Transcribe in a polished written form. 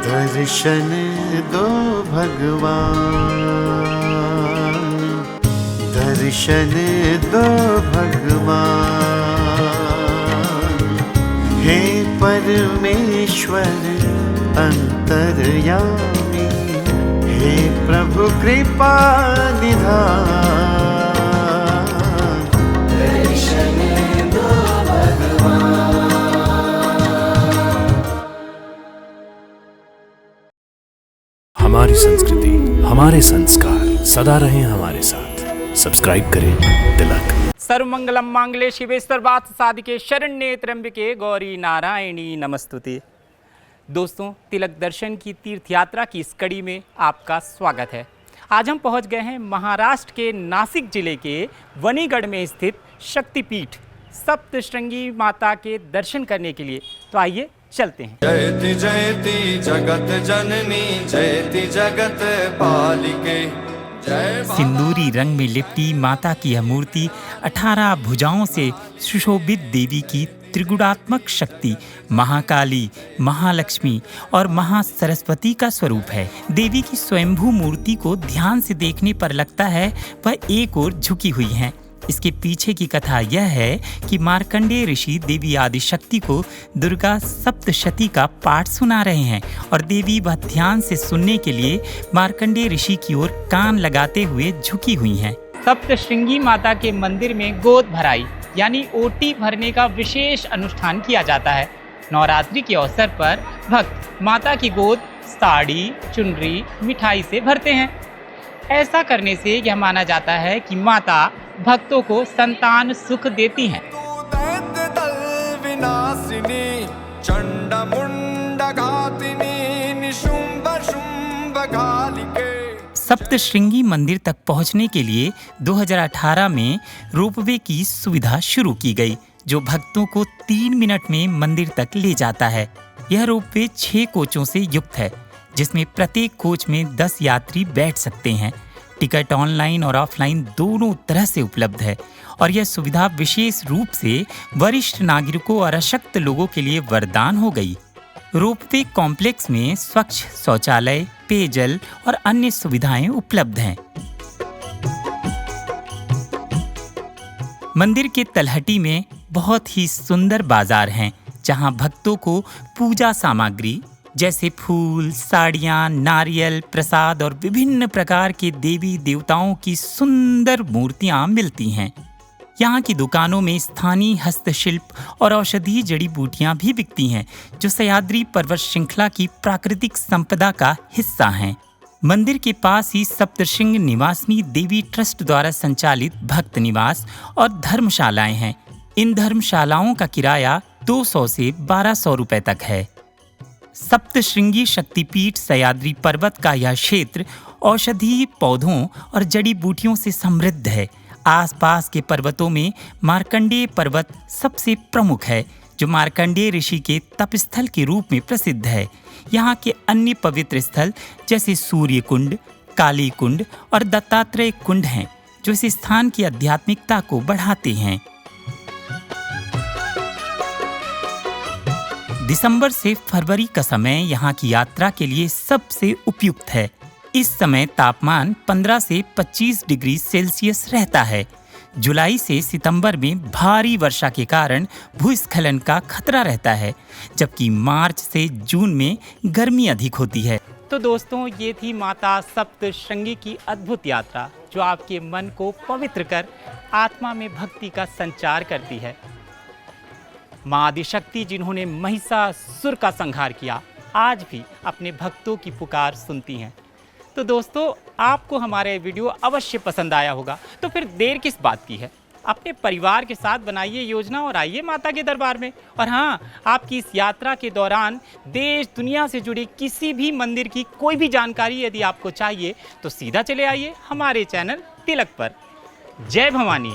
दर्शन दो भगवान, दर्शन दो भगवान। हे परमेश्वर अंतर्यामी, हे प्रभु कृपा निधान। दर्शन दो भगवान। हमारी संस्कृति, हमारे संस्कार सदा रहें हमारे साथ। सब्सक्राइब करें तिलक। सर्वमंगलम मांगल्ये शिवे सर्वार्थ साधिके शरण्ये त्र्यंबके गौरी नारायणी नमस्तुते। दोस्तों, तिलक दर्शन की तीर्थ यात्रा की इस कड़ी में आपका स्वागत है। आज हम पहुंच गए हैं महाराष्ट्र के नासिक जिले के वनीगढ़ में स्थित शक्तिपीठ सप्तशृंगी माता के दर्शन करने के लिए। तो आइए चलते हैं। जयति जयति जगत जननी, जयति जगत पालिके। सिंदूरी रंग में लिपटी माता की यह मूर्ति 18 भुजाओं से सुशोभित देवी की त्रिगुणात्मक शक्ति महाकाली, महालक्ष्मी और महासरस्वती का स्वरूप है। देवी की स्वयंभू मूर्ति को ध्यान से देखने पर लगता है वह एक ओर झुकी हुई हैं। इसके पीछे की कथा यह है कि मार्कंडेय ऋषि देवी आदिशक्ति को दुर्गा सप्तशती का पाठ सुना रहे हैं और देवी वह ध्यान से सुनने के लिए मार्कंडेय ऋषि की ओर कान लगाते हुए झुकी हुई हैं। सप्तशृंगी माता के मंदिर में गोद भराई यानी ओटी भरने का विशेष अनुष्ठान किया जाता है। नवरात्रि के अवसर पर भक्त माता की गोद साड़ी, चुनरी, मिठाई से भरते हैं। ऐसा करने से यह माना जाता है कि माता भक्तों को संतान सुख देती हैं। सप्तशृंगी मंदिर तक पहुंचने के लिए 2018 में रोपवे की सुविधा शुरू की गई, जो भक्तों को 3 मिनट में मंदिर तक ले जाता है। यह रोपवे 6 कोचों से युक्त है, जिसमें प्रत्येक कोच में 10 यात्री बैठ सकते हैं। टिकट ऑनलाइन और ऑफलाइन दोनों तरह से उपलब्ध है और यह सुविधा विशेष रूप से वरिष्ठ नागरिकों और अशक्त लोगों के लिए वरदान हो गई। रोपवे कॉम्प्लेक्स में स्वच्छ शौचालय, पेयजल और अन्य सुविधाएं उपलब्ध हैं। मंदिर के तलहटी में बहुत ही सुंदर बाजार हैं, जहां भक्तों को पूजा सामग्री जैसे फूल, साड़ियाँ, नारियल, प्रसाद और विभिन्न प्रकार के देवी देवताओं की सुंदर मूर्तियाँ मिलती हैं। यहाँ की दुकानों में स्थानीय हस्तशिल्प और औषधीय जड़ी बूटियाँ भी बिकती हैं, जो सह्याद्री पर्वत श्रृंखला की प्राकृतिक संपदा का हिस्सा हैं। मंदिर के पास ही सप्तशृंग निवासिनी देवी ट्रस्ट द्वारा संचालित भक्त निवास और धर्मशालाएं हैं। इन धर्मशालाओं का किराया 200 से 1200 रुपए तक है। सप्तशृंगी शक्तिपीठ सह्याद्री पर्वत का यह क्षेत्र औषधीय पौधों और जड़ी बूटियों से समृद्ध है। आसपास के पर्वतों में मार्कंडेय पर्वत सबसे प्रमुख है, जो मार्कंडेय ऋषि के तपस्थल के रूप में प्रसिद्ध है। यहाँ के अन्य पवित्र स्थल जैसे सूर्य कुंड, काली कुंड और दत्तात्रेय कुंड हैं, जो इस स्थान की आध्यात्मिकता को बढ़ाते हैं। दिसंबर से फरवरी का समय यहाँ की यात्रा के लिए सबसे उपयुक्त है। इस समय तापमान 15 से 25 डिग्री सेल्सियस रहता है। जुलाई से सितंबर में भारी वर्षा के कारण भूस्खलन का खतरा रहता है, जबकि मार्च से जून में गर्मी अधिक होती है। तो दोस्तों, ये थी माता सप्तशृंगी की अद्भुत यात्रा, जो आपके मन को पवित्र कर आत्मा में भक्ति का संचार करती है। माँ आदिशक्ति, जिन्होंने महिषासुर का संहार किया, आज भी अपने भक्तों की पुकार सुनती हैं। तो दोस्तों, आपको हमारा ये वीडियो अवश्य पसंद आया होगा, तो फिर देर किस बात की है। अपने परिवार के साथ बनाइए योजना और आइए माता के दरबार में। और हाँ, आपकी इस यात्रा के दौरान देश दुनिया से जुड़ी किसी भी मंदिर की कोई भी जानकारी यदि आपको चाहिए, तो सीधा चले आइए हमारे चैनल तिलक पर। जय भवानी।